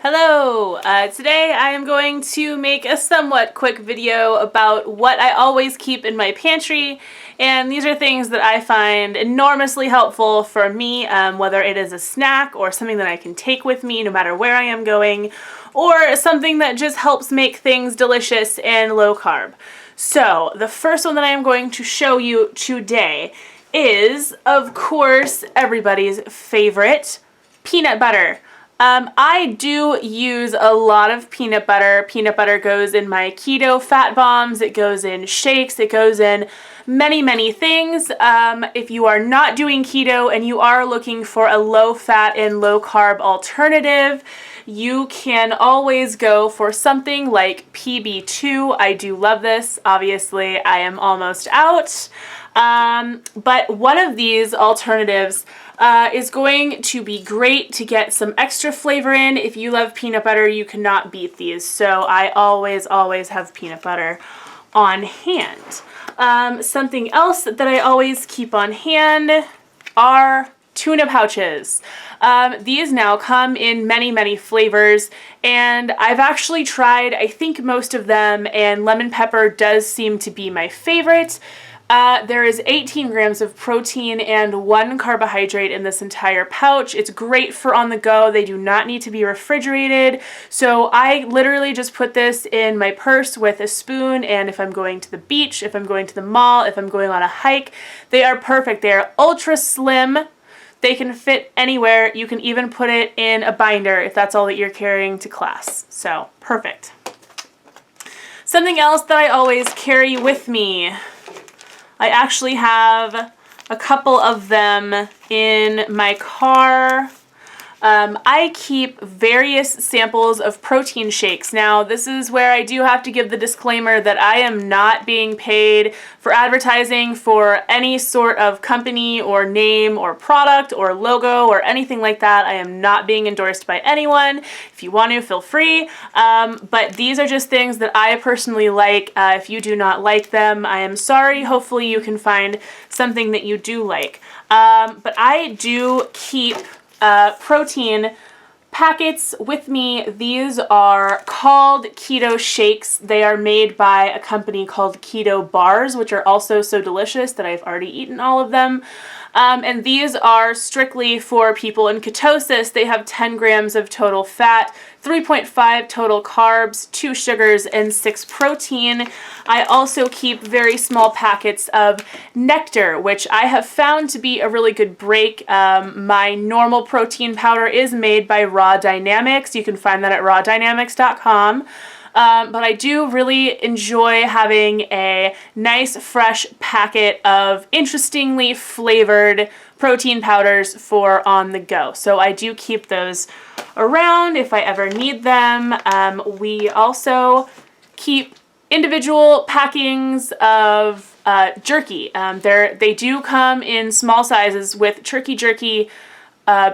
Hello! Today I am going to make a somewhat quick video about what I always keep in my pantry, and these are things that I find enormously helpful for me, whether it is a snack or something that I can take with me no matter where I am going, or something that just helps make things delicious and low carb. So the first one that I am going to show you today is, of course, everybody's favorite, peanut butter. I do use a lot of peanut butter. Peanut butter goes in my keto fat bombs, it goes in shakes, it goes in many things. If you are not doing keto and you are looking for a low fat and low carb alternative, you can always go for something like PB2. I do love this. Obviously, I am almost out. But one of these alternatives is going to be great to get some extra flavor in. If you love peanut butter, you cannot beat these. So I always have peanut butter on hand. Something else that I always keep on hand are tuna pouches. These now come in many flavors, and I've actually tried, I think, most of them, and lemon pepper does seem to be my favorite. There is 18 grams of protein and 1 carbohydrate in this entire pouch. It's great for on the go. They do not need to be refrigerated. So I literally just put this in my purse with a spoon, and if I'm going to the beach, if I'm going to the mall, if I'm going on a hike, they are perfect. They are ultra slim. They can fit anywhere. You can even put it in a binder if that's all that you're carrying to class. So perfect. Something else that I always carry with me, I actually have a couple of them in my car. I keep various samples of protein shakes. Now, this is where I do have to give the disclaimer that I am not being paid for advertising for any sort of company or name or product or logo or anything like that. I am not being endorsed by anyone. If you want to, feel free. But these are just things that I personally like. If you do not like them, I am sorry. Hopefully you can find something that you do like. But I do keep protein packets with me. These are called keto shakes. They are made by a company called Keto Bars, which are also so delicious that I've already eaten all of them. And these are strictly for people in ketosis. They have 10 grams of total fat, 3.5 total carbs, 2 sugars, and 6 protein. I also keep very small packets of Nectar, which I have found to be a really good break. My normal protein powder is made by Raw Dynamics. You can find that at rawdynamics.com. But I do really enjoy having a nice fresh packet of interestingly flavored protein powders for on the go. So I do keep those around if I ever need them. We also keep individual packings of jerky. They do come in small sizes with turkey jerky,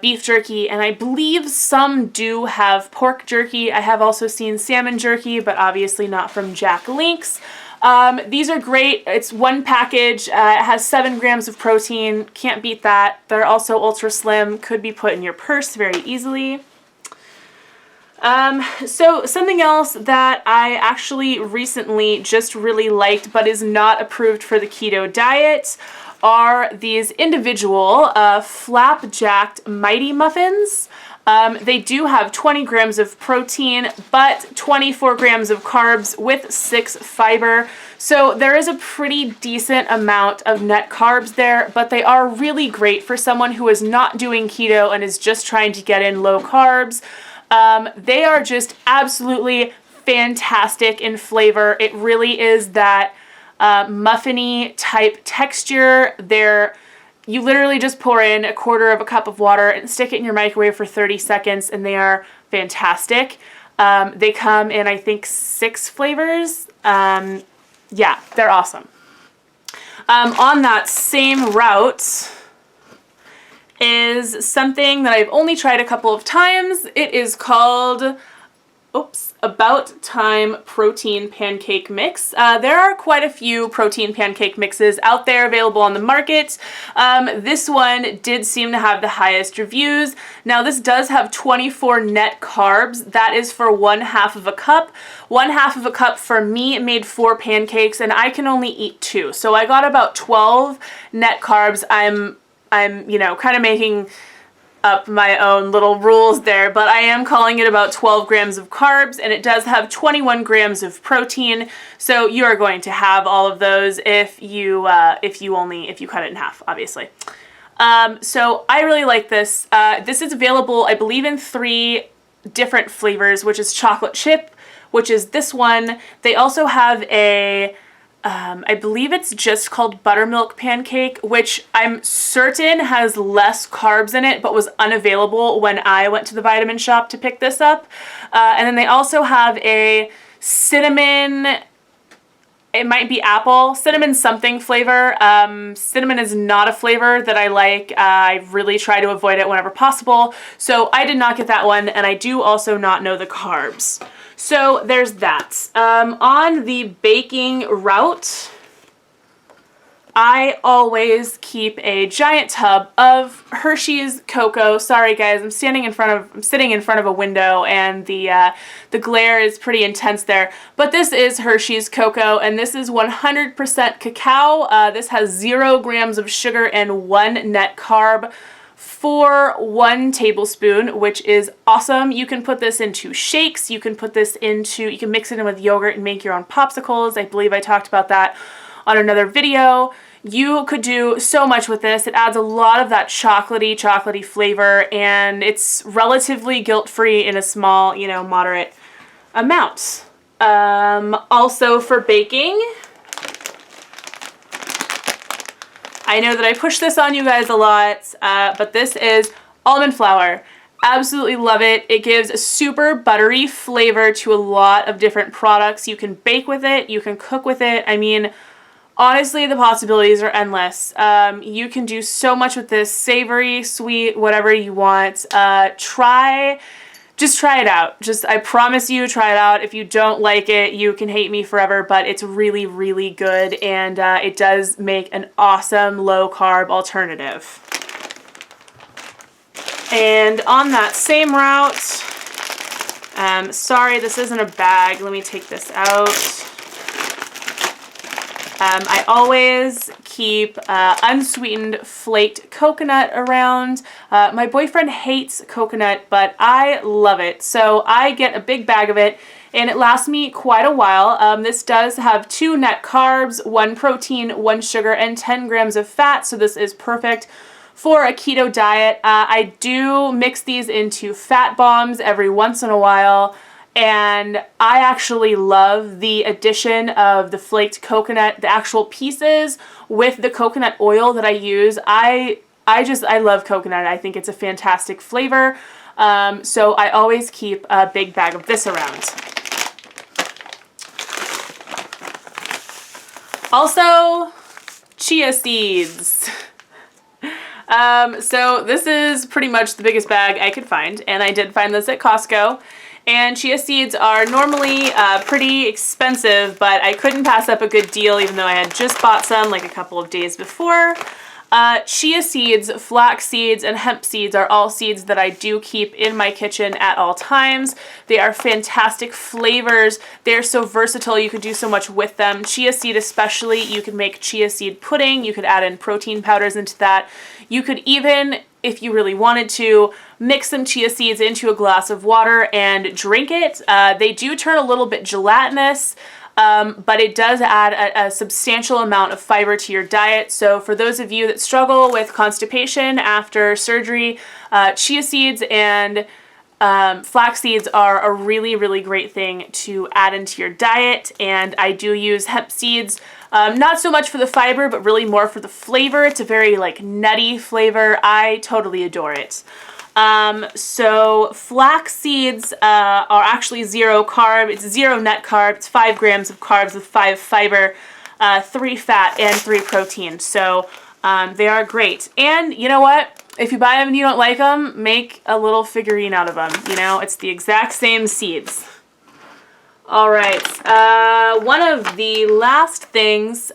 beef jerky, and I believe some do have pork jerky. I have also seen salmon jerky, but obviously not from Jack Link's. These are great. It's one package. It has 7 grams of protein. Can't beat that. They're also ultra slim. Could be put in your purse very easily. So something else that I actually recently just really liked but is not approved for the keto diet are these individual flapjacked Mighty Muffins. They do have 20 grams of protein, but 24 grams of carbs with 6 fiber. So there is a pretty decent amount of net carbs there, but they are really great for someone who is not doing keto and is just trying to get in low carbs. They are just absolutely fantastic in flavor. It really is that muffiny type texture. You literally just pour in 1/4 cup of water and stick it in your microwave for 30 seconds, and they are fantastic. They come in, I think, 6 flavors. Yeah, they're awesome. On that same route is something that I've only tried a couple of times. It is called About Time protein pancake mix. There are quite a few protein pancake mixes out there available on the market. This one did seem to have the highest reviews. Now this does have 24 net carbs. That is for 1/2 of a cup. 1/2 of a cup for me made 4 pancakes, and I can only eat 2. So I got about 12 net carbs. I'm you know, kind of making up my own little rules there, but I am calling it about 12 grams of carbs, and it does have 21 grams of protein, so you are going to have all of those if you cut it in half, obviously. So I really like this. This is available, I believe, in 3 different flavors, which is chocolate chip, which is this one. They also have a I believe it's just called buttermilk pancake, which I'm certain has less carbs in it, but was unavailable when I went to the vitamin shop to pick this up. And then they also have a cinnamon, it might be apple, cinnamon something flavor. Cinnamon is not a flavor that I like. I really try to avoid it whenever possible. So I did not get that one, and I do also not know the carbs. So there's that. On the baking route, I always keep a giant tub of Hershey's cocoa. Sorry guys, I'm sitting in front of a window, and the glare is pretty intense there. But this is Hershey's cocoa, and this is 100% cacao. This has 0 grams of sugar and 1 net carb for 1 tablespoon, which is awesome. You can put this into shakes. You can mix it in with yogurt and make your own popsicles. I believe I talked about that on another video. You could do so much with this. It adds a lot of that chocolatey flavor, and it's relatively guilt-free in a small, you know, moderate amount. Also for baking, I know that I push this on you guys a lot, but this is almond flour. Absolutely love it. It gives a super buttery flavor to a lot of different products. You can bake with it, you can cook with it. I mean, honestly, the possibilities are endless. You can do so much with this, savory, sweet, whatever you want. Just try it out. I promise you, try it out. If you don't like it, you can hate me forever, but it's really, really good, and it does make an awesome low-carb alternative. And on that same route, sorry, this isn't a bag. Let me take this out. I always keep unsweetened flaked coconut around. My boyfriend hates coconut, but I love it. So I get a big bag of it, and it lasts me quite a while. This does have 2 net carbs, 1 protein, 1 sugar, and 10 grams of fat. So this is perfect for a keto diet. I do mix these into fat bombs every once in a while. And I actually love the addition of the flaked coconut, the actual pieces with the coconut oil that I use. I love coconut. I think it's a fantastic flavor. So I always keep a big bag of this around. Also, chia seeds. So this is pretty much the biggest bag I could find, and I did find this at Costco. And chia seeds are normally pretty expensive, but I couldn't pass up a good deal even though I had just bought some like a couple of days before. Chia seeds, flax seeds, and hemp seeds are all seeds that I do keep in my kitchen at all times. They are fantastic flavors. They're so versatile. You could do so much with them. Chia seed especially, you could make chia seed pudding. You could add in protein powders into that. You could even, if you really wanted to, mix some chia seeds into a glass of water and drink it. They do turn a little bit gelatinous, but it does add a substantial amount of fiber to your diet. So for those of you that struggle with constipation after surgery, chia seeds and flax seeds are a really, really great thing to add into your diet. And I do use hemp seeds, not so much for the fiber, but really more for the flavor. It's a very like nutty flavor. I totally adore it. So flax seeds are actually 0 carb. It's 0 net carb. It's 5 grams of carbs with 5 fiber, 3 fat, and 3 protein. So they are great. And you know what? If you buy them and you don't like them, make a little figurine out of them. You know, it's the exact same seeds. All right, one of the last things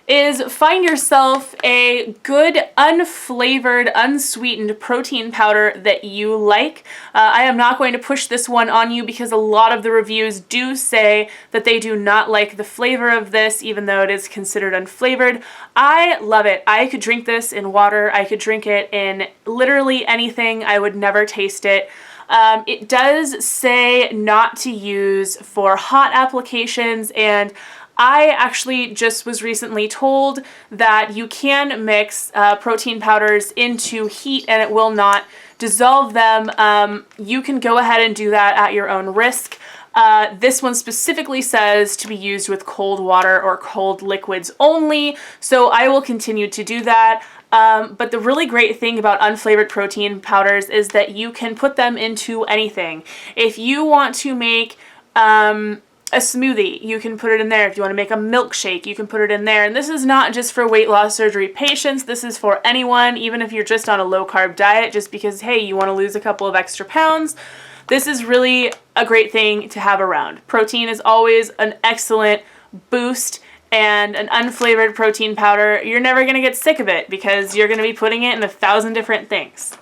is find yourself a good unflavored, unsweetened protein powder that you like. I am not going to push this one on you because a lot of the reviews do say that they do not like the flavor of this, even though it is considered unflavored. I love it. I could drink this in water. I could drink it in literally anything. I would never taste it. It does say not to use for hot applications, and I actually just was recently told that you can mix protein powders into heat and it will not dissolve them. You can go ahead and do that at your own risk. This one specifically says to be used with cold water or cold liquids only, so I will continue to do that. But the really great thing about unflavored protein powders is that you can put them into anything. If you want to make a smoothie, you can put it in there. If you want to make a milkshake, you can put it in there. And this is not just for weight loss surgery patients. This is for anyone, even if you're just on a low carb diet, just because, hey, you want to lose a couple of extra pounds. This is really a great thing to have around. Protein is always an excellent boost, and an unflavored protein powder, you're never going to get sick of it because you're going to be putting it in 1,000 different things.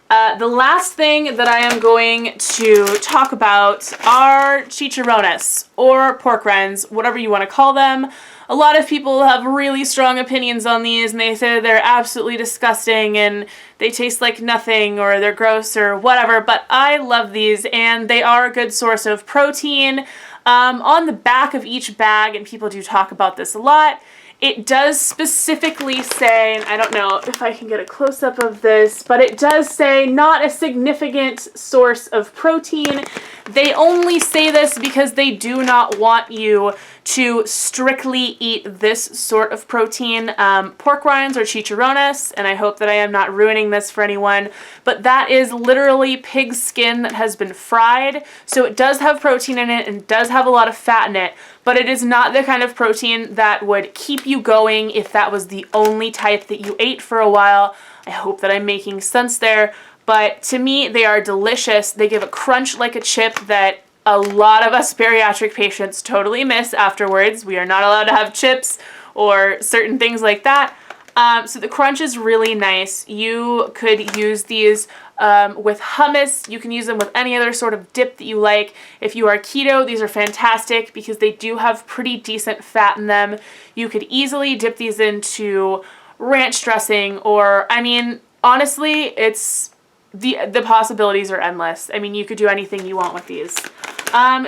The last thing that I am going to talk about are chicharrones, or pork rinds, whatever you want to call them. A lot of people have really strong opinions on these, and they say they're absolutely disgusting and they taste like nothing, or they're gross or whatever, but I love these and they are a good source of protein. On the back of each bag, and people do talk about this a lot, it does specifically say, and I don't know if I can get a close-up of this, but it does say not a significant source of protein. They only say this because they do not want you to strictly eat this sort of protein. Pork rinds or chicharrones, and I hope that I am not ruining this for anyone, but that is literally pig skin that has been fried, so it does have protein in it and does have a lot of fat in it, but it is not the kind of protein that would keep you going if that was the only type that you ate for a while. I hope that I'm making sense there, but to me, they are delicious. They give a crunch like a chip that a lot of us bariatric patients totally miss afterwards. We are not allowed to have chips or certain things like that. So the crunch is really nice. You could use these with hummus. You can use them with any other sort of dip that you like. If you are keto, these are fantastic because they do have pretty decent fat in them. You could easily dip these into ranch dressing, or, I mean, honestly, it's the possibilities are endless. I mean, you could do anything you want with these.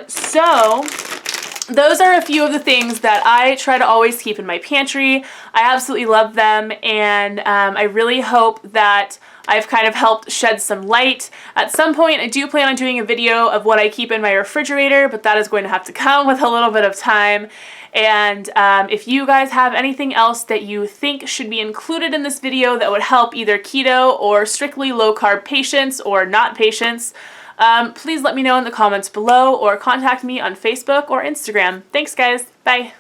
So those are a few of the things that I try to always keep in my pantry. I absolutely love them, and I really hope that I've kind of helped shed some light. At some point, I do plan on doing a video of what I keep in my refrigerator, but that is going to have to come with a little bit of time. And if you guys have anything else that you think should be included in this video that would help either keto or strictly low-carb patients or not patients, please let me know in the comments below or contact me on Facebook or Instagram. Thanks, guys. Bye.